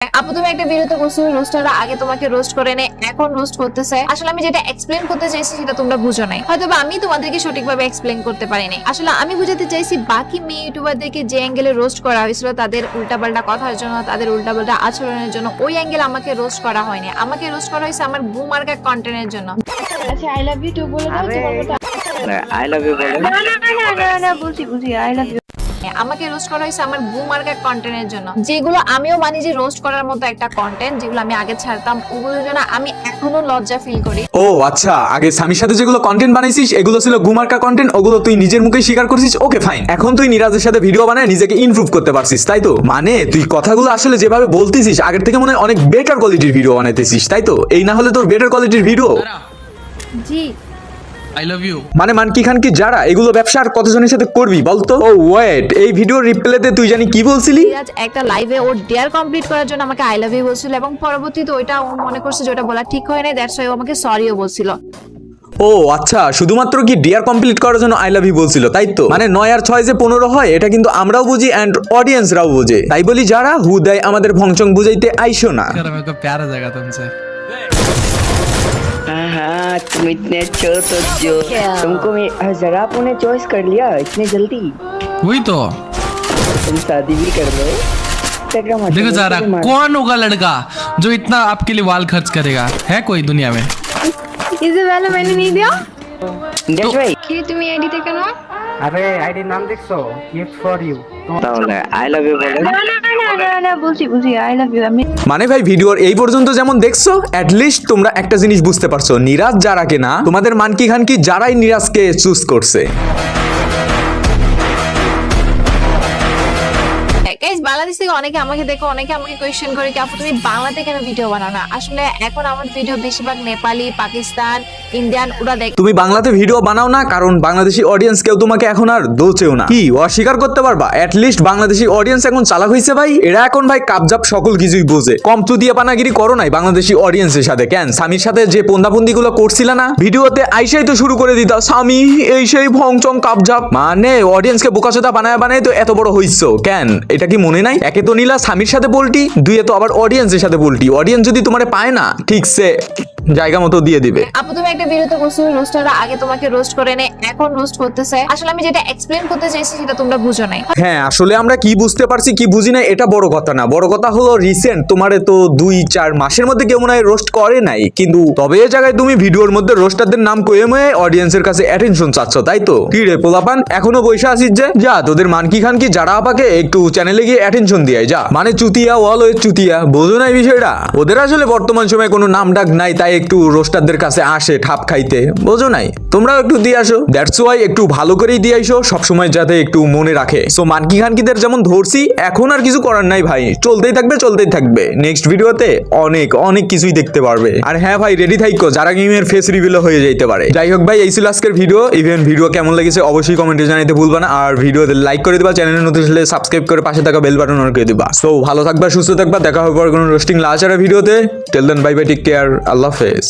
আপু তুমি একটা ভিডিওতে বলছো রোস্টাররা আগে তোমাকে রোস্ট করে নে, এখন রোস্ট করতেছে। আসলে আমি যেটা এক্সপ্লেইন করতে চাইছি সেটা তোমরা বুঝো নাই, হয়তো আমি তোমাদেরকে সঠিকভাবে এক্সপ্লেইন করতে পারিনি। আসলে আমি বুঝাতে চাইছি বাকি মেয়ে ইউটিউবারদেরকে যে অ্যাঙ্গেলে রোস্ট করা হয়েছিল তাদের উল্টাপাল্টা কথার জন্য, তাদের উল্টাপাল্টা আচরণের জন্য, ওই অ্যাঙ্গেলে আমাকে রোস্ট করা হয়নি। আমাকে রোস্ট করা হয়েছে আমার বুমার্কা কন্টেন্টের জন্য। আচ্ছা আই লাভ ইউ টু বলে দাও তোমার কথা। আই লাভ ইউ বলে না বুঝি আই লাভ ইউ। আমাকে রোস্ট করা হয়েছে আমার বুমার্কা কন্টেন্টের জন্য, যেগুলো আমিও মানি যে রোস্ট করার মতো একটা কন্টেন্ট, যেগুলো আমি আগে ছাড়তাম, ওগুলোর জন্য আমি এখনো লজ্জা ফিল করি। ও আচ্ছা, আগে স্বামীর সাথে যেগুলো কন্টেন্ট বানাইছিস এগুলো ছিল গুমার্কা কন্টেন্ট, ওগুলো তুই নিজের মুখে স্বীকার করছিস। ওকে ফাইন, এখন তুই নিরাজের সাথে ভিডিও বানায় নিজেকে ইমপ্রুভ করতে পারছিস, তাই তো? মানে তুই কথাগুলো আসলে যেভাবে বলতিছিস আগের থেকে মনে হয় অনেক বেটার কোয়ালিটির ভিডিও বানাইতেছিস, তাই তো? এই না হলে তোর বেটার কোয়ালিটির ভিডিও। জি আই লাভ ইউ মানে মানকি খান কি যারা এগুলো ব্যবসা আর কতজনের সাথে করবি বলতো? ও ওয়েট, এই ভিডিওর রিপ্লাইতে তুই জানি কি বলছিলি? নিরাজ একটা লাইভে ওর ডেয়ার কমপ্লিট করার জন্য আমাকে আই লাভ ইউ বলছিল, এবং পরবর্তীতে ওইটা ও মনে করছে যে ওটা বলা ঠিক হয় না, দ্যাটস ওয়াই ও আমাকে সরিও বলছিল। ও আচ্ছা, শুধুমাত্র কি ডিয়ার কমপ্লিট করার জন্য আই লাভ ইউ বলছিল, তাই তো? মানে 9 আর 6 যে 15 হয়, এটা কিন্তু আমরাও বুঝি এন্ড অডিয়েন্সরাও বুঝে। তাই বলি যারা হুদাই আমাদের ভংচং বুঝাইতে আইসো না। कर मेरे को प्यार हो जाएगा तुमसे। हाँ तुम इतने अच्छे हो तो जो तुमको जरा आपने चॉइस कर लिया इतने जल्दी, वही तो तुम शादी भी कर लो। देखो जरा कौन होगा लड़का जो इतना आपके लिए वाल खर्च करेगा, है कोई दुनिया में? ইজে ভালো मैंने नहीं दिया देख भाई কি তুমি আইডিতে কেন? আরে আইডির নাম দেখছো? Gift for you. তাহলে আই লাভ ইউ বলে না বুঝি আই লাভ ইউ। আমি মানে ভাই ভিডিওর এই পর্যন্ত যেমন দেখছো, এট লিস্ট তোমরা একটা জিনিস বুঝতে পারছো, নিরাজ যারাকে না, তোমাদের মানকি খান কি যারাই নিরাজকে চুজ করছে। গাইস, বাংলাদেশ থেকে অনেকে আমাকে দেখো, অনেকে আমাকে কোয়েশ্চেন করে কি আপু তুমি বাংলাতে কেন ভিডিও বানাও না? আসলে এখন আমার ভিডিও বেশিরভাগ নেপালি, পাকিস্তান, ইন্ডিয়ান ওরা দেখে। তুমি বাংলাতে ভিডিও বানাও না কারণ বাংলাদেশি অডিয়েন্স কেউ তোমাকে এখন আর দোচেও না। কি অস্বীকার করতে পারবা? এট লিস্ট বাংলাদেশি অডিয়েন্স এখন চালাক হইছে ভাই। এরা এখন ভাই কাপজাপ সকল কিছুই বোঝে। কম চুদিয়া পানাগিরি করো নাই বাংলাদেশি অডিয়েন্সের সাথে। কেন স্বামীর সাথে যে পন্দাপন্দি গুলো করছিল না ভিডিওতে, আইসাই তো শুরু করে দিতা স্বামী এই সেই ভংচং কাপজাপ। মানে অডিয়েন্সকে বোকাচোদা বানায় তো এত বড় হইছো কেন? এটা কি মনে নাই? একে তো নিলা স্বামীর সাথে বলটি, দুইয়ে তো আবার অডিয়েন্সের সাথে বলটি। অডিয়েন্স যদি তোমারে পায় না ঠিকছে জায়গা মতো দিয়ে দিবে। আপু তুমি একটা ভিডিওতে বলছো রোস্টাররা আগে তোমাকে রোস্ট করে নে, এখন রোস্ট করতেছে। আসলে আমি যেটা এক্সপ্লেইন করতে চাইছি সেটা তোমরা বুঝো নাই। হ্যাঁ, আসলে আমরা কি বুঝতে পারছি কি বুঝি না এটা বড় কথা না। বড় কথা হলো রিসেন্ট তোমারে তো 2-4 মাসের মধ্যে কেউ মনে হয় রোস্ট করে নাই, কিন্তু তবে এই জায়গায় তুমি ভিডিওর মধ্যে রোস্টারদের নাম কয়ে ময়ে অডিয়েন্সের কাছে অ্যাটেনশন চাচ্ছ, তাই তো? কি রে পোলাপান, এখনো বসে আছিস যে? যা তোদের মানকি খান কি যারা আপাকে একটু চ্যানেলে গিয়ে অ্যাটেনশন দিয়ে যা। মানে চুতিয়া ওয়াল ওয়ে চুতিয়া, বোঝো না এই বিষয়টা? ওদের আসলে বর্তমান সময়ে কোনো নাম ডাক নাই, তাই একটু রোস্টারদের কাছে আসে ঠাপ খাইতে, বোঝো নাই? তোমরাও একটু দিয়ে আসো, দ্যাটস ওয়াই একটু ভালো করেই দিয়ে আইসো সবসময়, যাতে একটু মনে রাখে। সো মানকি খানকিদের যেমন ধরছি, এখন আর কিছু করার নাই ভাই, চলতেই থাকবে। নেক্সট ভিডিওতে অনেক কিছুই দেখতে পারবে। আর হ্যাঁ ভাই, রেডি থাইকো, যারা গেমের ফেস রিভিল হয়ে যেতে পারে। যাই হোক ভাই, এই ছিল আজকের ভিডিও। ইভেন ভিডিও কেমন লেগেছে অবশ্যই কমেন্টে জানাতে ভুলবা না। আর ভিডিওতে লাইক করে দিবা, চ্যানেলে নতুন হলে সাবস্ক্রাইব করে পাশে থাকা বেল বাটন অন করে দিবা। সো ভালো থাকবা, সুস্থ থাকবা, দেখা হবে পরে কোনো রোস্টিং লাচারা ভিডিওতে। টেল দেন বাই বাই, টেক কেয়ার, আল্লাহ হাফেজ।